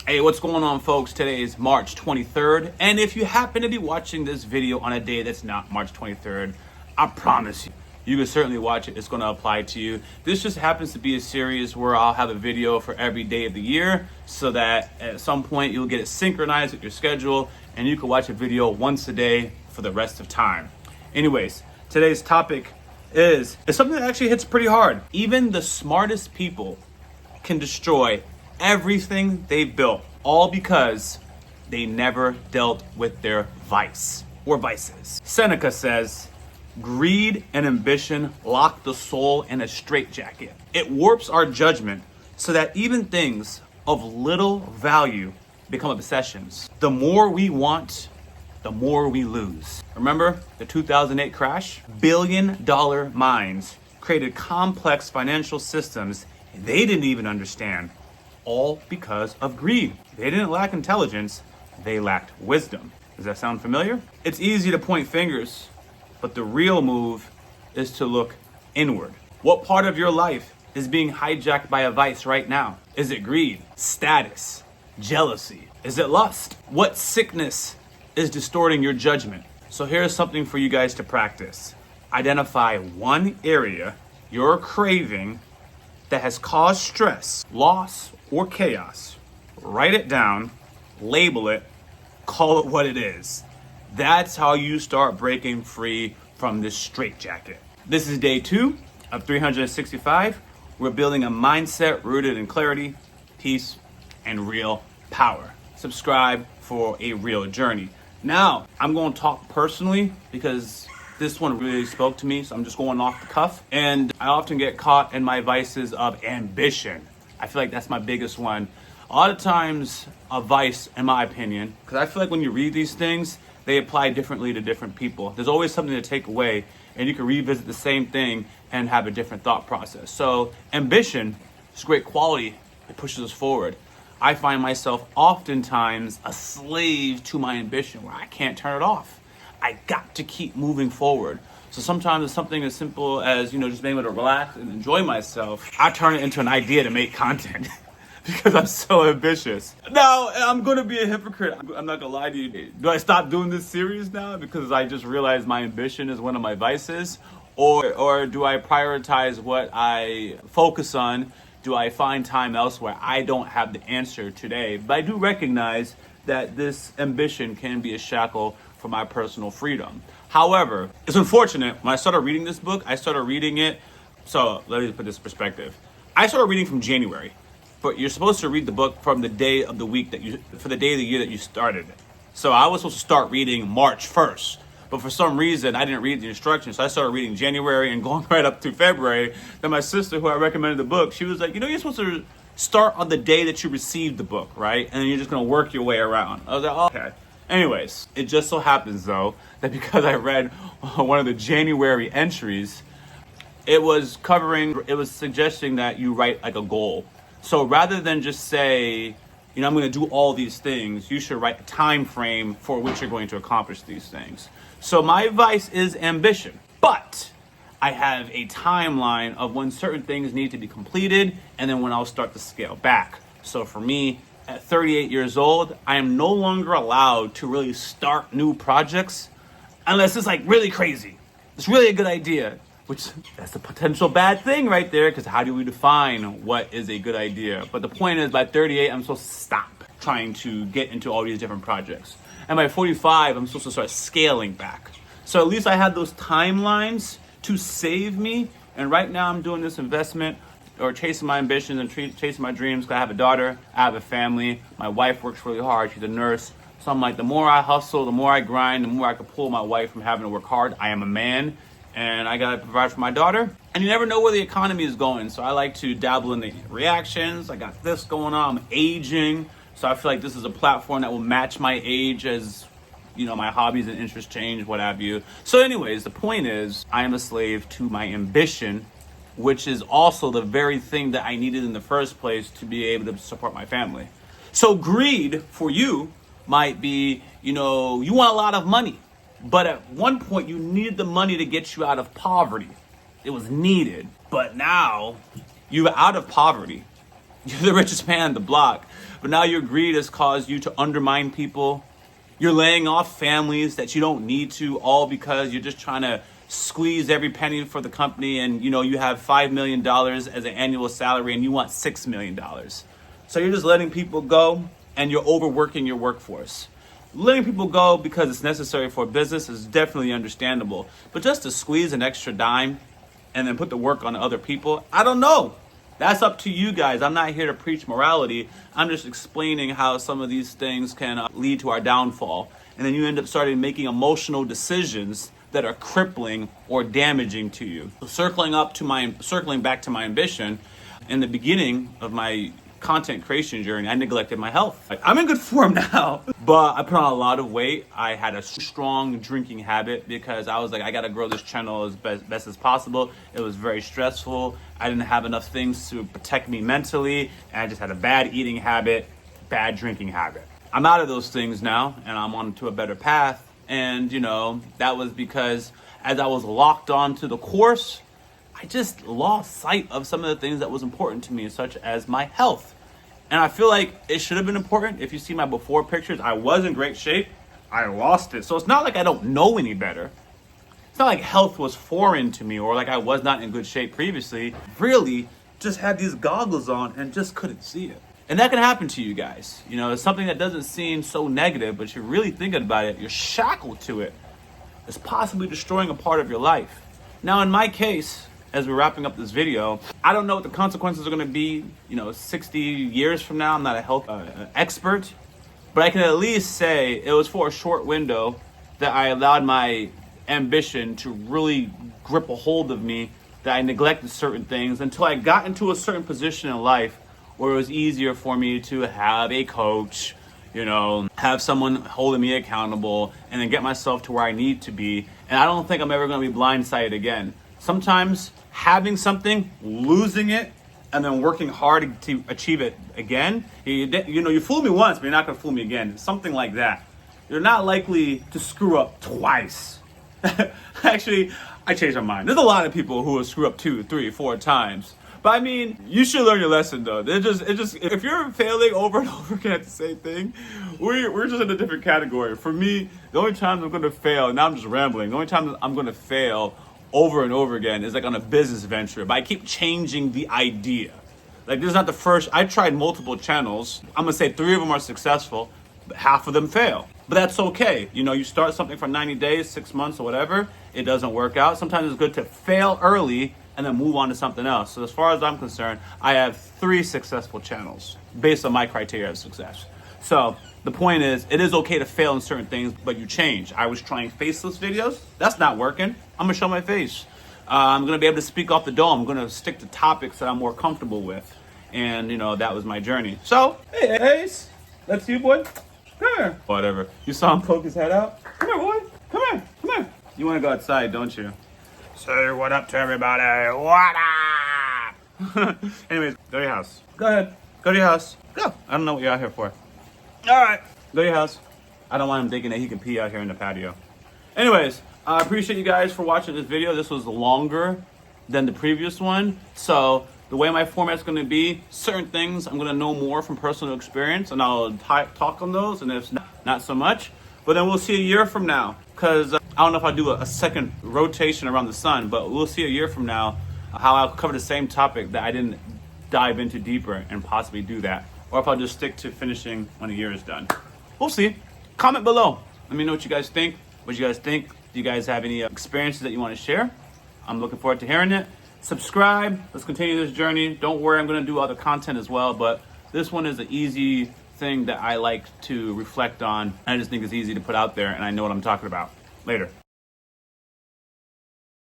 Hey, what's going on, folks? Today is March 23rd, and if you happen to be watching this video on a day that's not March 23rd, I promise you can certainly watch it. It's going to apply to you. This just happens to be a series where I'll have a video for every day of the year so that at some point you'll get it synchronized with your schedule and you can watch a video once a day for the rest of time. Anyways, today's topic is something that actually hits pretty hard. Even the smartest people can destroy everything they've built, all because they never dealt with their vice or vices. Seneca says, greed and ambition lock the soul in a straitjacket. It warps our judgment so that even things of little value become obsessions. The more we want, the more we lose. Remember the 2008 crash? Billion-dollar minds created complex financial systems they didn't even understand, all because of greed. They didn't lack intelligence, they lacked wisdom. Does that sound familiar? It's easy to point fingers, but the real move is to look inward. What part of your life is being hijacked by a vice right now? Is it greed, status, jealousy? Is it lust? What sickness is distorting your judgment? So here's something for you guys to practice. Identify one area you're craving that has caused stress, loss, or chaos. Write it down, label it, call it what it is. That's how you start breaking free from this straitjacket. This is day 2 of 365. We're building a mindset rooted in clarity, peace, and real power. Subscribe for a real journey. Now, I'm going to talk personally because this one really spoke to me, so I'm just going off the cuff. And I often get caught in my vices of ambition. I feel like that's my biggest one. A lot of times, a vice, in my opinion, because I feel like when you read these things, they apply differently to different people. There's always something to take away, and you can revisit the same thing and have a different thought process. So ambition is a great quality. It pushes us forward. I find myself oftentimes a slave to my ambition where I can't turn it off. I got to keep moving forward. So sometimes it's something as simple as, just being able to relax and enjoy myself. I turn it into an idea to make content because I'm so ambitious. Now, I'm going to be a hypocrite. I'm not going to lie to you. Do I stop doing this series now because I just realized my ambition is one of my vices? Or do I prioritize what I focus on? Do I find time elsewhere? I don't have the answer today, but I do recognize that this ambition can be a shackle for my personal freedom. However, it's unfortunate, when I started reading this book, I started reading it, so let me put this in perspective. I started reading from January, but you're supposed to read the book from the day of the week for the day of the year that you started it. So I was supposed to start reading March 1st, but for some reason I didn't read the instructions, so I started reading January and going right up to February. Then my sister, who I recommended the book, she was like, you're supposed to start on the day that you received the book, right? And then you're just gonna work your way around. I was like, oh, okay. Anyways, it just so happens though that because I read one of the January entries, it was suggesting that you write like a goal. So rather than just say, I'm going to do all these things, you should write a time frame for which you're going to accomplish these things. So my vice is ambition, but I have a timeline of when certain things need to be completed and then when I'll start to scale back. So for me, at 38 years old, I am no longer allowed to really start new projects unless it's like really crazy. It's really a good idea, which that's a potential bad thing right there, because how do we define what is a good idea? But the point is, by 38, I'm supposed to stop trying to get into all these different projects. And by 45, I'm supposed to start scaling back. So at least I had those timelines to save me. And right now I'm doing this investment or chasing my ambitions and chasing my dreams because I have a daughter, I have a family, my wife works really hard, she's a nurse. So I'm like, the more I hustle, the more I grind, the more I can pull my wife from having to work hard. I am a man and I gotta provide for my daughter. And you never know where the economy is going. So I like to dabble in the reactions. I got this going on, I'm aging. So I feel like this is a platform that will match my age as, my hobbies and interests change, what have you. So anyways, the point is I am a slave to my ambition, which is also the very thing that I needed in the first place to be able to support my family. So greed for you might be, you want a lot of money, but at one point you needed the money to get you out of poverty. It was needed, but now you're out of poverty. You're the richest man on the block, but now your greed has caused you to undermine people. You're laying off families that you don't need to, all because you're just trying to squeeze every penny for the company, and you have $5 million as an annual salary and you want $6 million. So you're just letting people go and you're overworking your workforce. Letting people go because it's necessary for business is definitely understandable. But just to squeeze an extra dime and then put the work on other people, I don't know. That's up to you guys. I'm not here to preach morality. I'm just explaining how some of these things can lead to our downfall. And then you end up starting making emotional decisions that are crippling or damaging to you. So circling back to my ambition, in the beginning of my content creation journey, I neglected my health. I'm in good form now, but I put on a lot of weight. I had a strong drinking habit because I was like, I gotta grow this channel as best as possible. It was very stressful. I didn't have enough things to protect me mentally, and I just had a bad eating habit, bad drinking habit. I'm out of those things now, and I'm on to a better path. And that was because as I was locked onto the course, I just lost sight of some of the things that was important to me, such as my health. And I feel like it should have been important. If you see my before pictures, I was in great shape. I lost it. So it's not like I don't know any better. It's not like health was foreign to me or like I was not in good shape previously. Really just had these goggles on and just couldn't see it. And that can happen to you guys. It's something that doesn't seem so negative, but you're really thinking about it. You're shackled to it. It's possibly destroying a part of your life. Now, in my case, as we're wrapping up this video, I don't know what the consequences are going to be, 60 years from now. I'm not a health expert, but I can at least say it was for a short window that I allowed my ambition to really grip a hold of me, that I neglected certain things until I got into a certain position in life where it was easier for me to have a coach, have someone holding me accountable, and then get myself to where I need to be. And I don't think I'm ever going to be blindsided again. Sometimes having something, losing it, and then working hard to achieve it again, you fooled me once, but you're not going to fool me again. Something like that. You're not likely to screw up twice. Actually, I changed my mind. There's a lot of people who will screw up 2, 3, 4 times. But I mean, you should learn your lesson though. It just if you're failing over and over again at the same thing, we're just in a different category. For me, the only times I'm gonna fail, and now I'm just rambling, the only time I'm gonna fail over and over again is like on a business venture. But I keep changing the idea. Like this is not the first. I tried multiple channels. I'm gonna say 3 of them are successful, but half of them fail. But that's okay. You start something for 90 days, 6 months or whatever, it doesn't work out. Sometimes it's good to fail early and then move on to something else. So as far as I'm concerned, I have 3 successful channels based on my criteria of success. So the point is, it is okay to fail in certain things, but you change. I was trying faceless videos. That's not working. I'm gonna show my face. I'm gonna be able to speak off the dome. I'm gonna stick to topics that I'm more comfortable with. And that was my journey. So, hey, Ace, that's you, boy. Come here. Whatever. You saw him poke his head out? Come here, boy. Come here. Come here. You wanna go outside, don't you? Say what up to everybody. What up? Anyways, go to your house. Go ahead. Go to your house. Go. I don't know what you're out here for. All right. Go to your house. I don't want him thinking that he can pee out here in the patio. Anyways, I appreciate you guys for watching this video. This was longer than the previous one. So the way my format's going to be, certain things I'm going to know more from personal experience, and I'll talk on those, and if not so much. But then we'll see a year from now, because I don't know if I'll do a second rotation around the sun, but we'll see a year from now how I'll cover the same topic that I didn't dive into deeper and possibly do that. Or if I'll just stick to finishing when a year is done. We'll see. Comment below. Let me know what you guys think. What you guys think. Do you guys have any experiences that you want to share? I'm looking forward to hearing it. Subscribe. Let's continue this journey. Don't worry, I'm going to do other content as well, but this one is an easy thing that I like to reflect on. I just think it's easy to put out there, and I know what I'm talking about. Later.